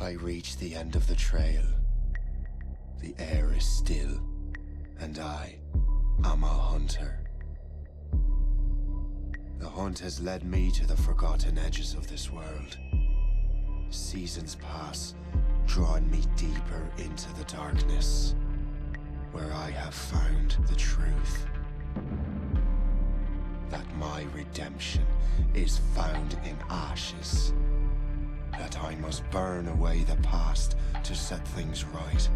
I reach the end of the trail. The air is still, and I am a hunter. The hunt has led me to the forgotten edges of this world. Seasons pass, drawing me deeper into the darkness, where I have found the truth. That my redemption is found in ashes. That I must burn away the past to set things right.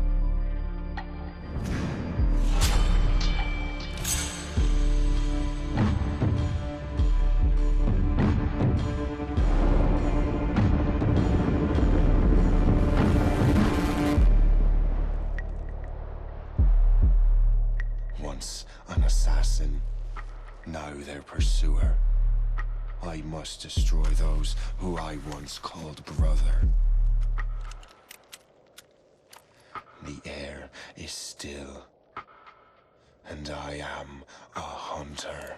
Once an assassin, now their pursuer. I must destroy those who I once called brother. The air is still, and I am a hunter.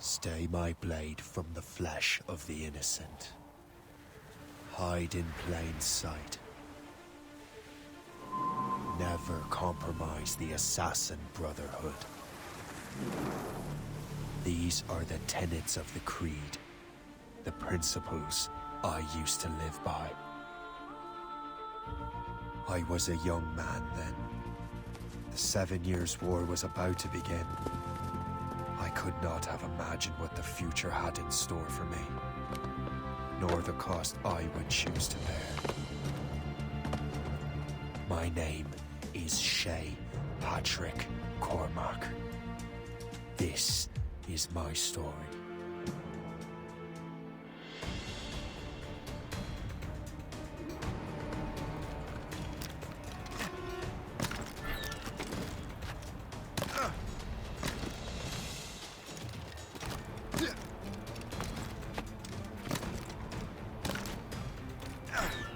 Stay my blade from the flesh of the innocent. Hide in plain sight. Never compromise the Assassin Brotherhood. These are the tenets of the Creed, the principles I used to live by. I was a young man then. The 7 Years' War was about to begin. I could not have imagined what the future had in store for me, nor the cost I would choose to bear. My name is Shay Patrick Cormac. This is my story.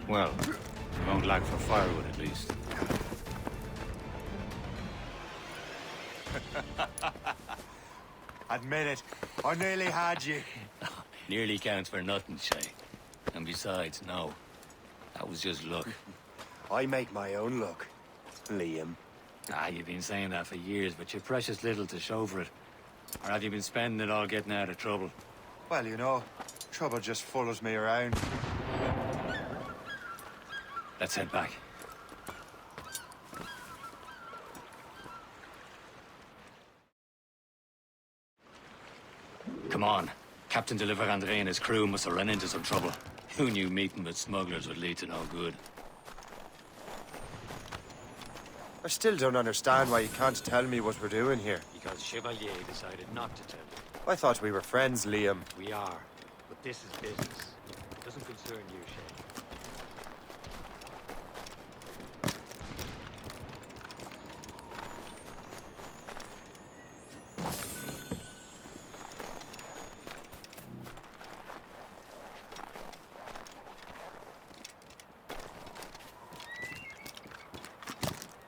Well, you won't lack for firewood at least. Admit it, I nearly had you. Nearly counts for nothing, Shay. And besides, no. That was just luck. I make my own luck, Liam. You've been saying that for years, but you've precious little to show for it. Or have you been spending it all getting out of trouble? Well, you know, trouble just follows me around. Let's head back. Come on. Captain Deliver André and his crew must have run into some trouble. Who knew meeting with smugglers would lead to no good? I still don't understand why you can't tell me what we're doing here. Because Chevalier decided not to tell you. I thought we were friends, Liam. We are, but this is business. It doesn't concern you, Shay.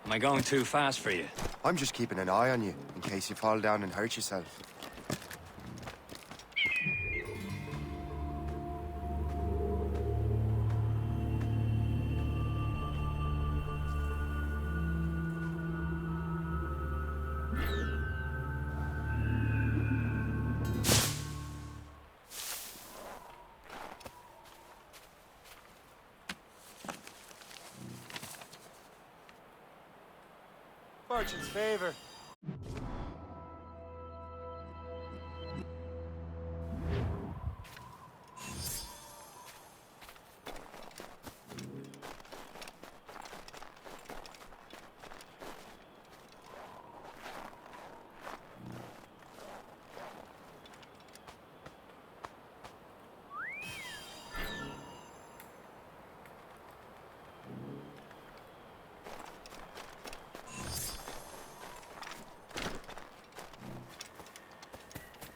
Am I going too fast for you? I'm just keeping an eye on you, in case you fall down and hurt yourself. Fortune's favor.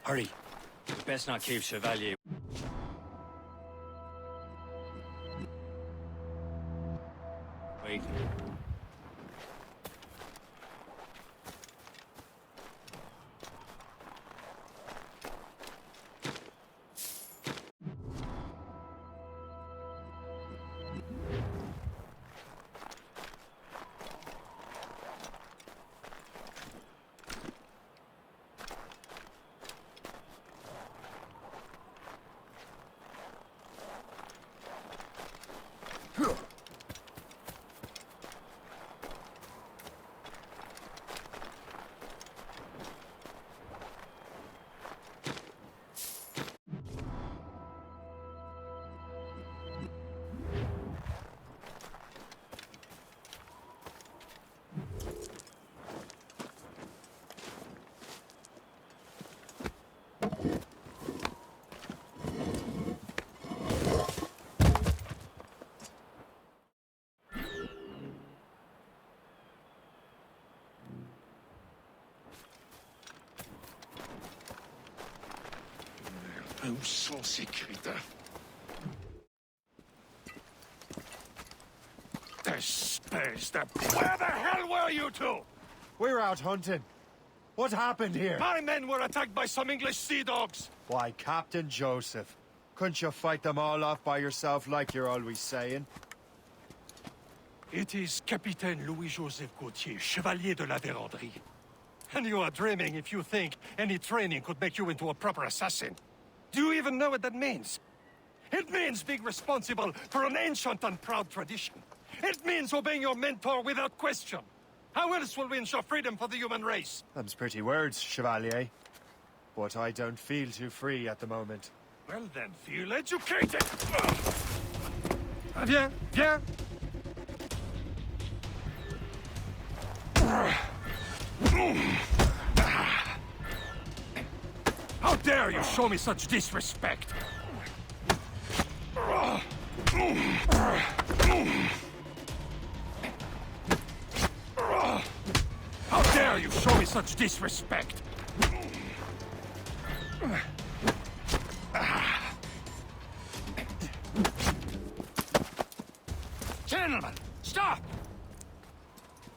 Hurry. Best not keep Chevalier. Wait. Où sont ces crétins? Espèce de... Where the hell were you two? We're out hunting. What happened here? My men were attacked by some English sea dogs. Why, Captain Joseph. Couldn't you fight them all off by yourself like you're always saying? It is Capitaine Louis-Joseph Gauthier, Chevalier de la Vérendrye. And you are dreaming if you think any training could make you into a proper assassin. Do you even know what that means? It means being responsible for an ancient and proud tradition. It means obeying your mentor without question. How else will we ensure freedom for the human race? Them's pretty words, Chevalier. But I don't feel too free at the moment. Well then, feel educated! Viens, viens! How dare you show me such disrespect? How dare you show me such disrespect? Gentlemen, stop!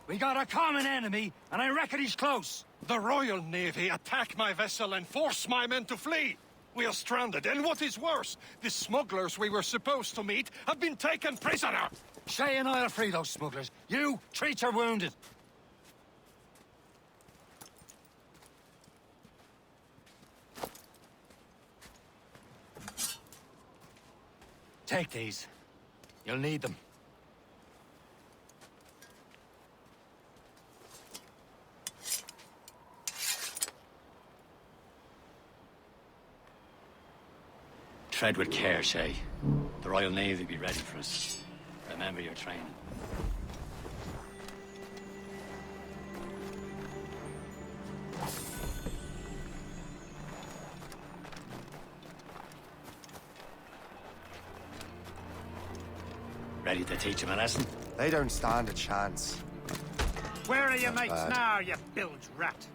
We got a common enemy, and I reckon he's close. The Royal Navy attack my vessel and force my men to flee. We are stranded, and what is worse, the smugglers we were supposed to meet have been taken prisoner. Shay and I'll free those smugglers. You, treat your wounded. Take these. You'll need them. Tread with care, Shay. The Royal Navy be ready for us. Remember your training. Ready to teach him a lesson? They don't stand a chance. Where are your mates bad. now, you bilge rat?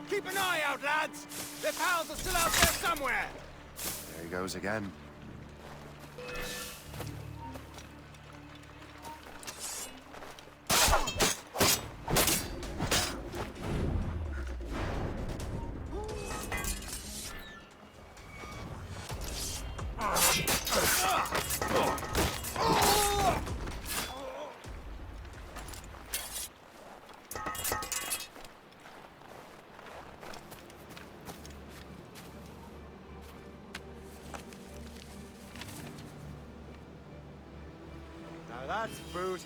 Keep an eye out, lads! Their pals are still out there somewhere! There he goes again. Now that's booty.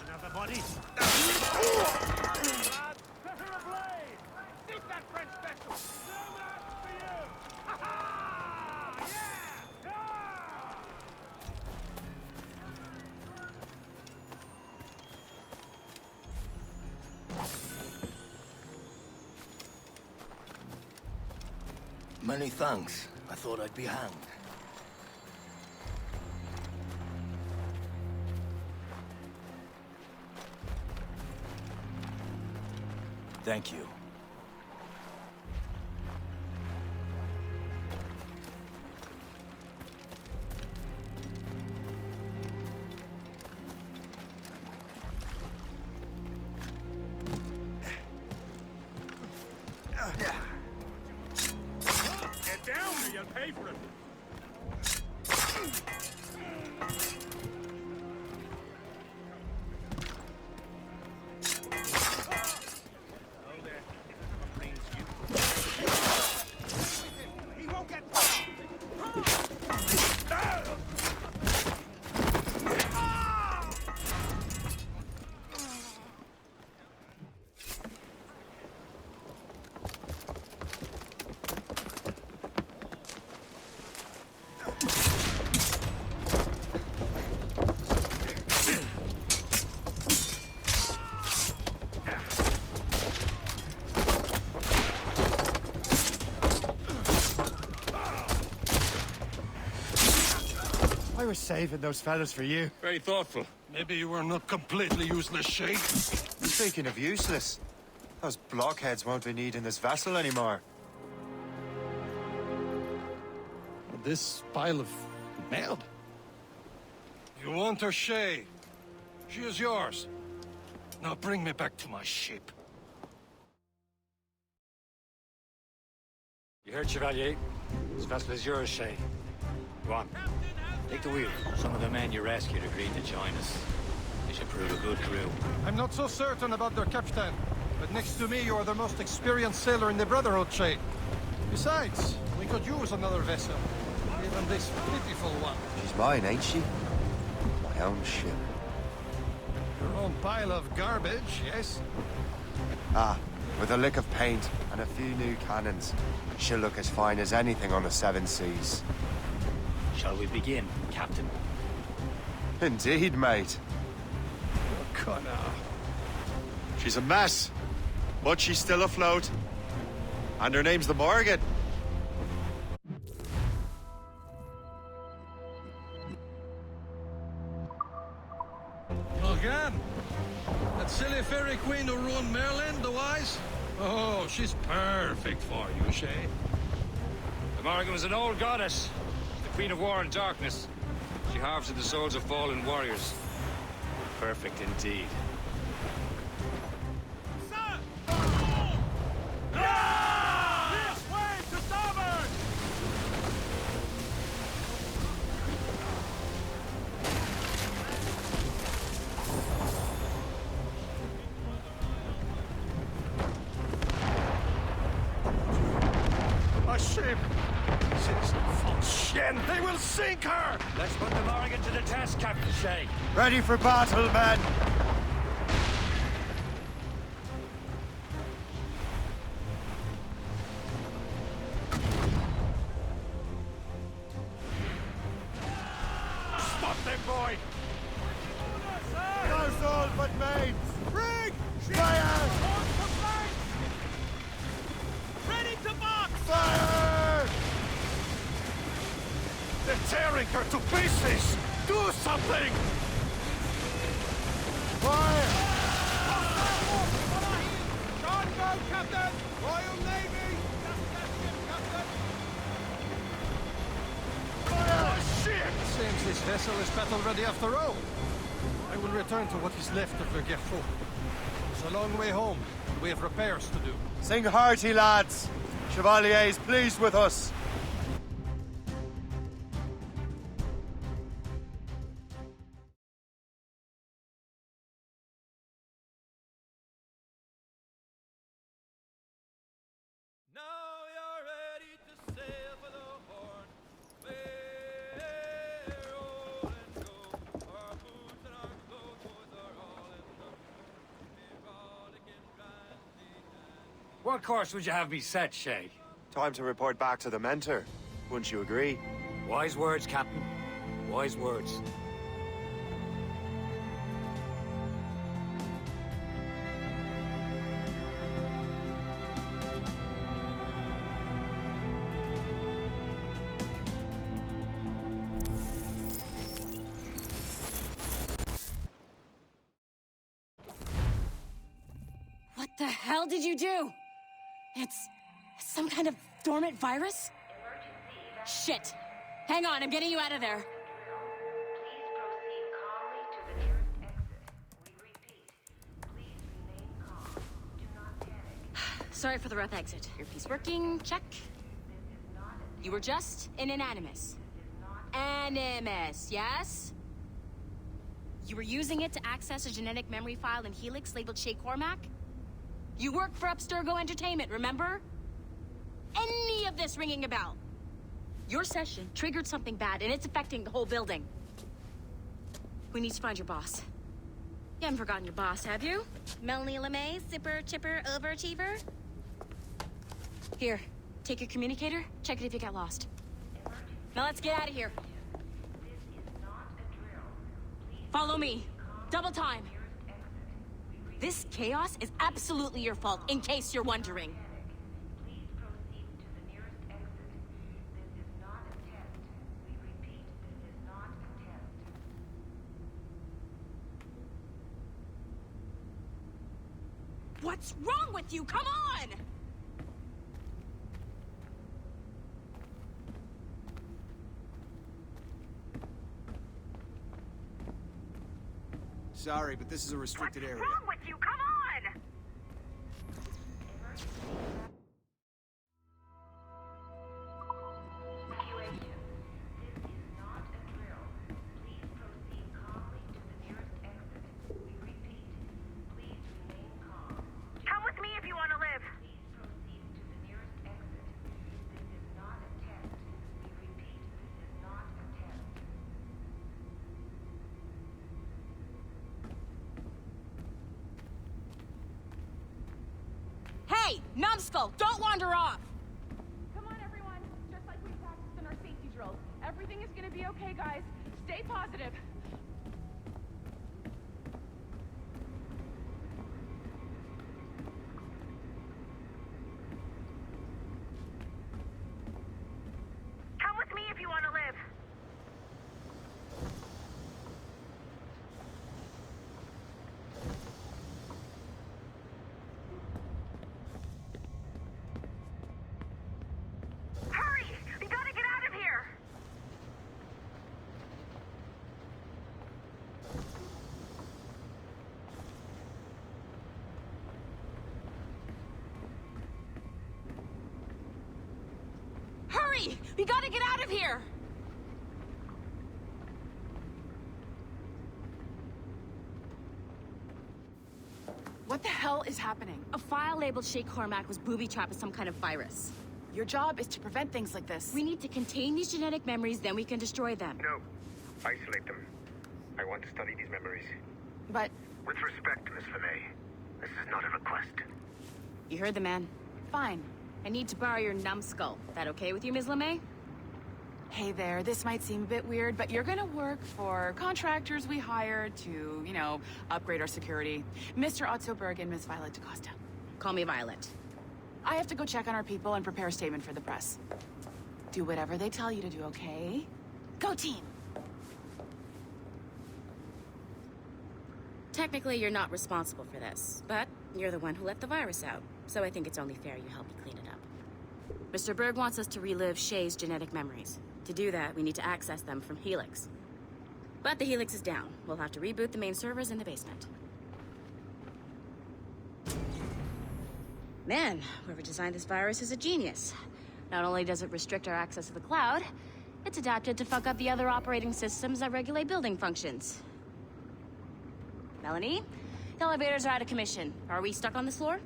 Another body? Many thanks. I thought I'd be hanged. Thank you. Get down or you'll pay for it. He won't get I was saving those fellas for you. very thoughtful. Maybe you were not completely useless, Shay. Speaking of useless, those blockheads won't be needing this vessel anymore. This pile of merde. You want her, Shay? She is yours. Now bring me back to my ship. You heard, Chevalier? This vessel is yours, Shay. Go on. Take the wheel. Some of the men you rescued agreed to join us. They should prove a good crew. I'm not so certain about their captain, but next to me, you are the most experienced sailor in the Brotherhood, Shay. Besides, we could use another vessel. Even this pitiful one. She's mine, ain't she? My own ship. Your own pile of garbage, yes? Ah, with a lick of paint and a few new cannons, she'll look as fine as anything on the Seven Seas. Shall we begin, Captain? Indeed, mate. Oh, Connor. She's a mess, but she's still afloat. And her name's the Morgan. Morgan? That silly fairy queen who ruined Merlin, the wise? Oh, she's perfect for you, Shay. The Morrigan was an old goddess. The Queen of War and Darkness. She harvested the souls of fallen warriors. Perfect indeed. Sir! This way to starboard! A ship! Six false shen! They will sink her! Let's put the Morrigan to the test, Captain Shay. Ready for battle, men! Spot them, boy! No soul but mates! Brig! Fire! Ready to box! Fire! They're tearing her to pieces! Do something! Fire! Gunboat, Captain! Royal Navy! Captain! Oh, shit! Seems this vessel is battle ready after all. I will return to what is left of the Gerfaut. It's a long way home, and we have repairs to do. Sing hearty, lads! Chevalier is pleased with us. Now you're ready to sail for the Horn. We're roll and go. Our boots and our clothes, boys, are all in the rollicking grandly. What course would you have me set, Shay? Time to report back to the mentor. Wouldn't you agree? Wise words, Captain. Wise words. The hell did you do? It's some kind of dormant virus? Shit. Hang on, I'm getting you out of there. Please proceed calmly to the nearest exit. We repeat, please remain calm. Do not panic. Sorry for the rough exit. Earpiece working, check. You were just in an animus. Animus, yes? You were using it to access a genetic memory file in Helix labeled Shay Cormac? You work for Abstergo Entertainment, remember? Any of this ringing a bell? Your session triggered something bad, and it's affecting the whole building. We need to find your boss. You haven't forgotten your boss, have you? Melanie LeMay, zipper, chipper, overachiever? Here, take your communicator, check it if you get lost. Now let's get out of here. Follow me. Double time. This chaos is absolutely your fault, in case you're wondering. Please proceed to the nearest exit. This is not a test. We repeat, this is not a test. What's wrong with you? Come on! Sorry, but this is a restricted area. What's wrong with you? Come on! Evacuation. This is not a drill. Please proceed calmly to the nearest exit. We repeat, please remain calm. Come with me if you want to live. Please proceed to the nearest exit. This is not a test. We repeat, this is not a test. Hey, numbskull, don't wander off! Come on, everyone. Just like we practiced in our safety drills. Everything is gonna be okay, guys. Stay positive. Come with me if you want to live. Hurry! We gotta get out of here! Hurry! We gotta get out of here! What the hell is happening? A file labeled Shay Cormac was booby-trapped with some kind of virus. Your job is to prevent things like this. We need to contain these genetic memories, then we can destroy them. No. Isolate them. I want to study these memories. But With respect, Miss LeMay, this is not a request. You heard the man. fine. I need to borrow your numbskull. That okay with you, Ms. LeMay? Hey there, this might seem a bit weird, but you're gonna work for contractors we hired to, upgrade our security. Mr. Otto Berg and Miss Violet DaCosta. Call me Violet. I have to go check on our people and prepare a statement for the press. Do whatever they tell you to do, okay? Go team! Technically, you're not responsible for this, but you're the one who let the virus out, so I think it's only fair you help me clean it up. Mr. Berg wants us to relive Shay's genetic memories. To do that, we need to access them from Helix. But the Helix is down. We'll have to reboot the main servers in the basement. Man, whoever designed this virus is a genius. Not only does it restrict our access to the cloud, it's adapted to fuck up the other operating systems that regulate building functions. Melanie, the elevators are out of commission. Are we stuck on this floor?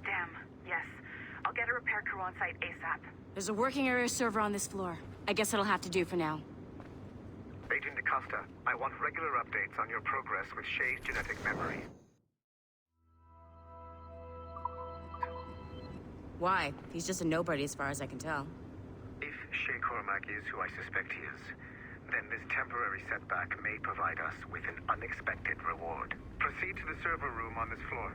Damn, yes. I'll get a repair crew on site ASAP. There's a working area server on this floor. I guess it'll have to do for now. Agent DaCosta, I want regular updates on your progress with Shay's genetic memory. Why? He's just a nobody as far as I can tell. If Shay Cormac is who I suspect he is, then this temporary setback may provide us with an unexpected reward. Proceed to the server room on this floor.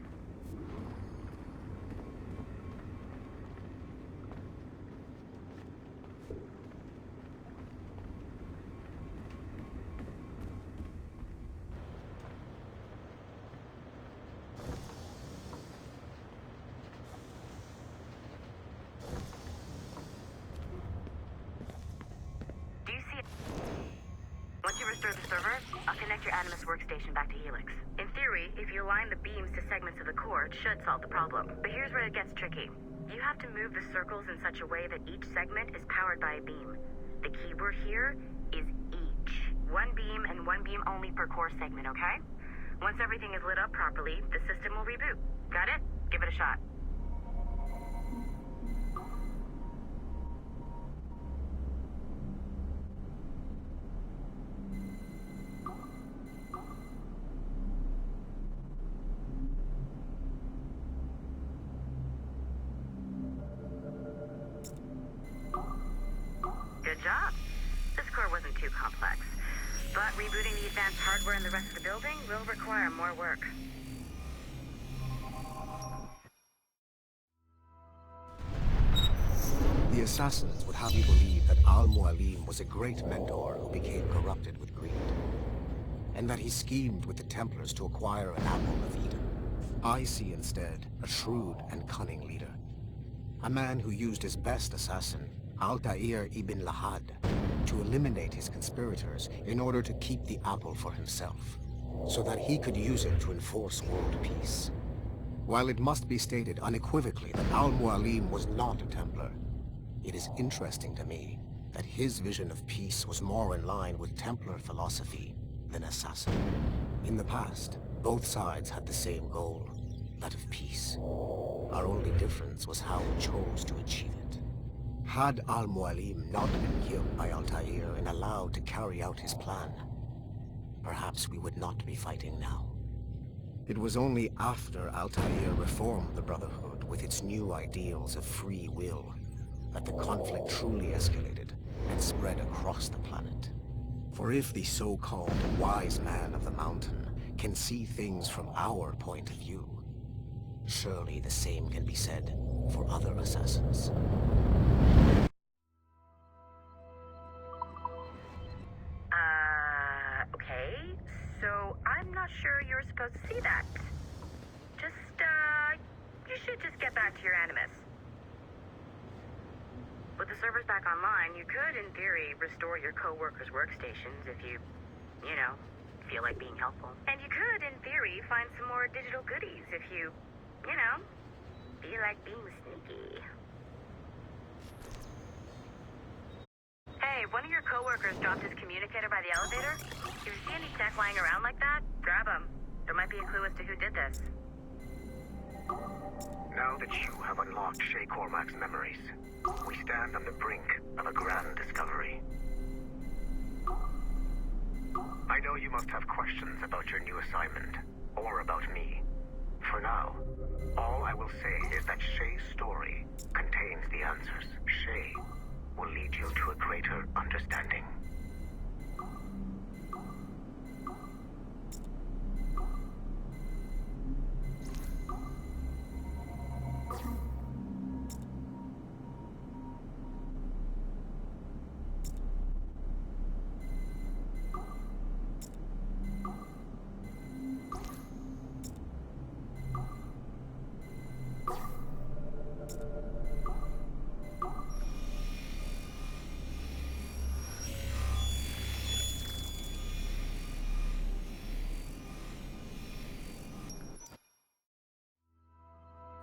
Once you restore the server, I'll connect your Animus workstation back to Helix. In theory, if you align the beams to segments of the core, it should solve the problem. But here's where it gets tricky. You have to move the circles in such a way that each segment is powered by a beam. The keyword here is each. One beam and one beam only per core segment, okay? Once everything is lit up properly, the system will reboot. Got it? Give it a shot. Good job. This core wasn't too complex. But rebooting the advanced hardware in the rest of the building will require more work. The assassins would have you believe that Al-Mualim was a great mentor who became corrupted with greed, and that he schemed with the Templars to acquire an apple of Eden. I see instead a shrewd and cunning leader. A man who used his best assassin, Altair ibn Lahad, to eliminate his conspirators in order to keep the apple for himself, so that he could use it to enforce world peace. While it must be stated unequivocally that Al-Mualim was not a Templar, it is interesting to me that his vision of peace was more in line with Templar philosophy than assassin. In the past, both sides had the same goal, that of peace. Our only difference was how we chose to achieve it. Had Al-Mualim not been killed by Altair and allowed to carry out his plan, perhaps we would not be fighting now. It was only after Altair reformed the Brotherhood with its new ideals of free will that the conflict truly escalated and spread across the planet. For if the so-called wise man of the mountain can see things from our point of view, surely the same can be said for other assassins. Okay. So I'm not sure you're supposed to see that. You should just get back to your Animus. With the servers back online, you could, in theory, restore your co-workers' workstations if you feel like being helpful. And you could, in theory, find some more digital goodies if you feel like being sneaky. Hey, one of your co-workers dropped his communicator by the elevator. If you see any tech lying around like that, grab them. There might be a clue as to who did this. Now that you have unlocked Shay Cormac's memories, we stand on the brink of a grand discovery. I know you must have questions about your new assignment, or about me. For now, all I will say is that Shay's story contains the answers. Shay will lead you to a greater understanding.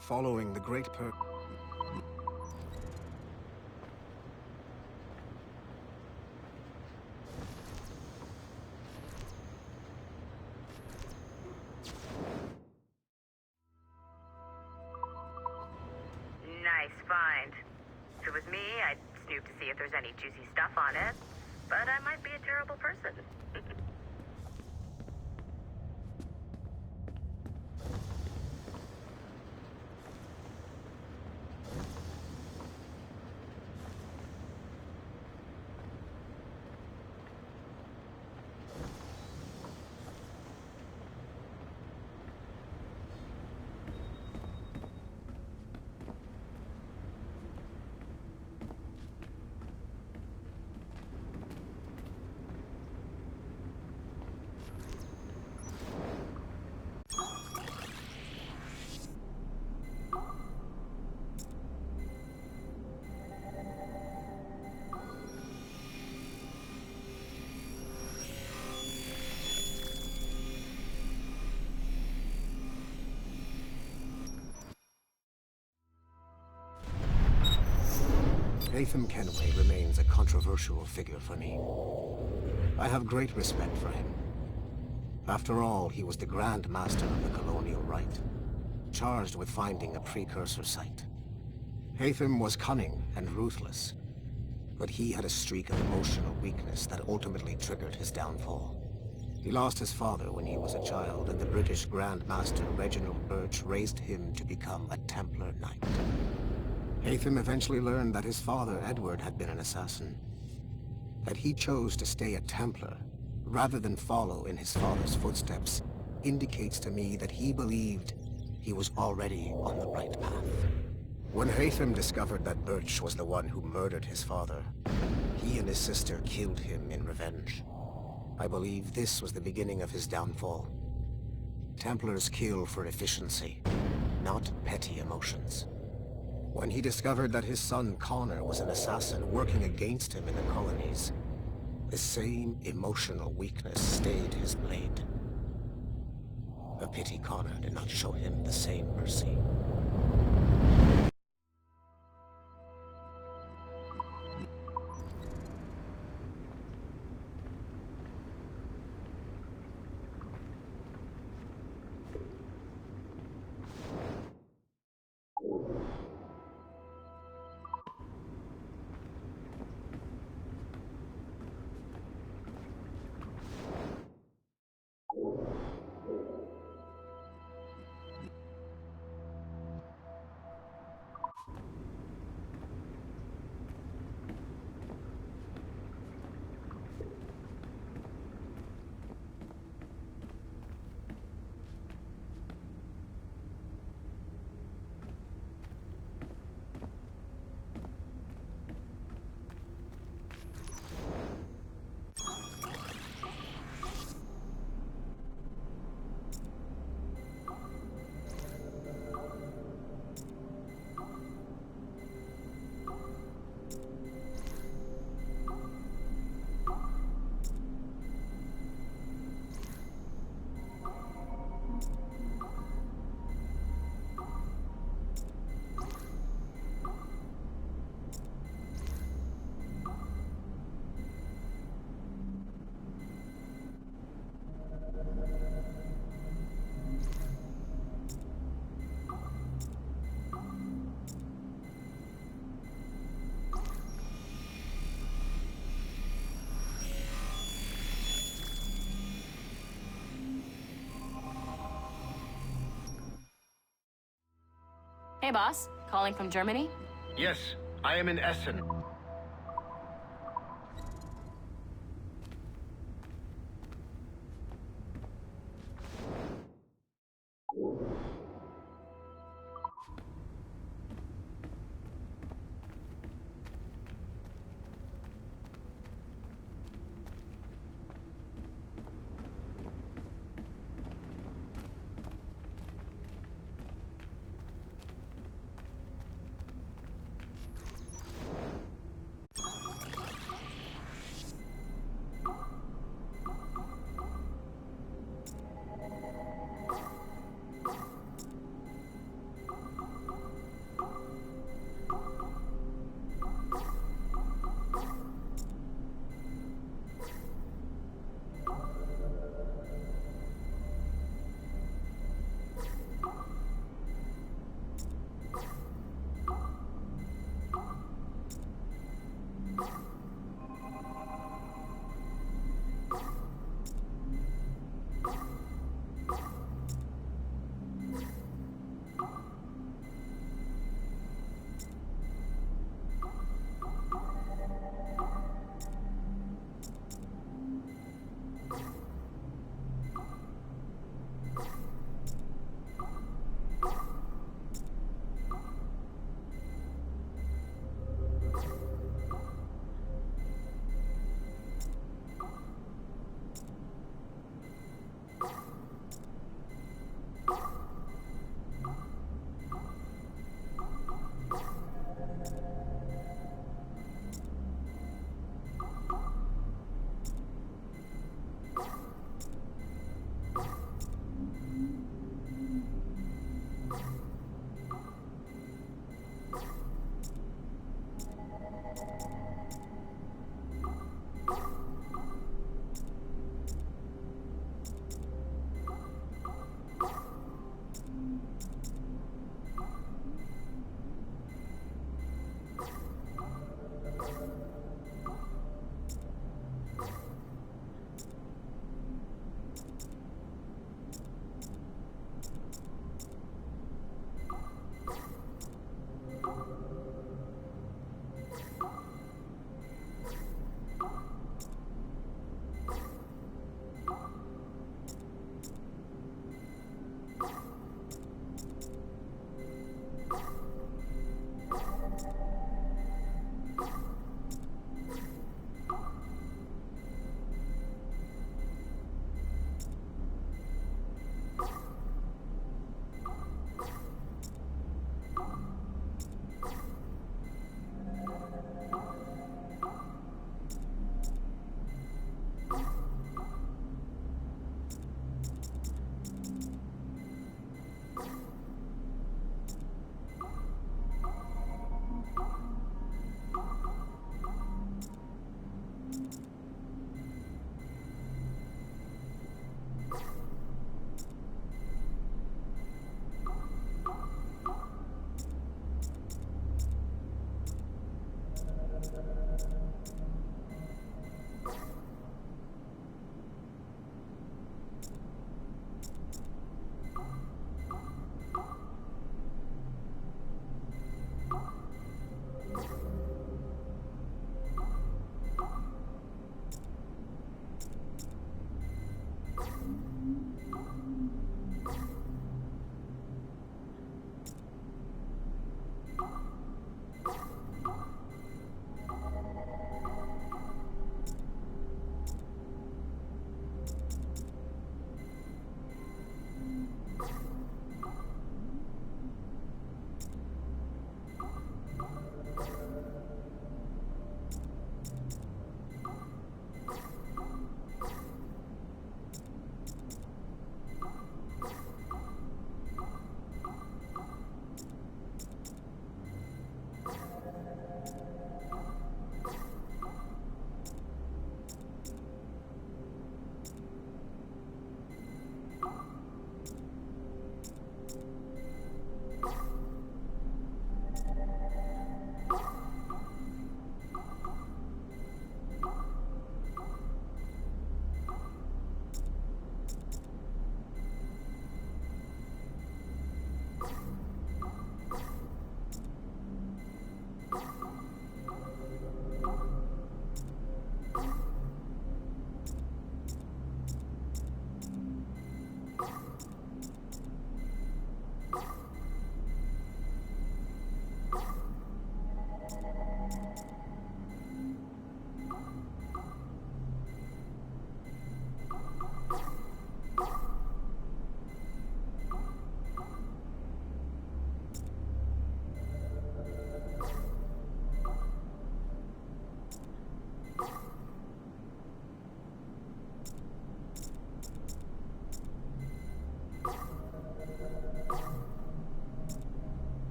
Following the great Nice find. If it was me, I'd snoop to see if there's any juicy stuff on it. But I might be a terrible person. Haytham Kenway remains a controversial figure for me. I have great respect for him. After all, he was the Grand Master of the Colonial Rite, charged with finding a precursor site. Haytham was cunning and ruthless, but he had a streak of emotional weakness that ultimately triggered his downfall. He lost his father when he was a child, and the British Grand Master Reginald Birch raised him to become a Templar Knight. Haytham eventually learned that his father, Edward, had been an assassin. That he chose to stay a Templar, rather than follow in his father's footsteps, indicates to me that he believed he was already on the right path. When Haytham discovered that Birch was the one who murdered his father, he and his sister killed him in revenge. I believe this was the beginning of his downfall. Templars kill for efficiency, not petty emotions. When he discovered that his son Connor was an assassin working against him in the colonies, the same emotional weakness stayed his blade. A pity Connor did not show him the same mercy. Hey, boss. Calling from Germany? Yes, I am in Essen.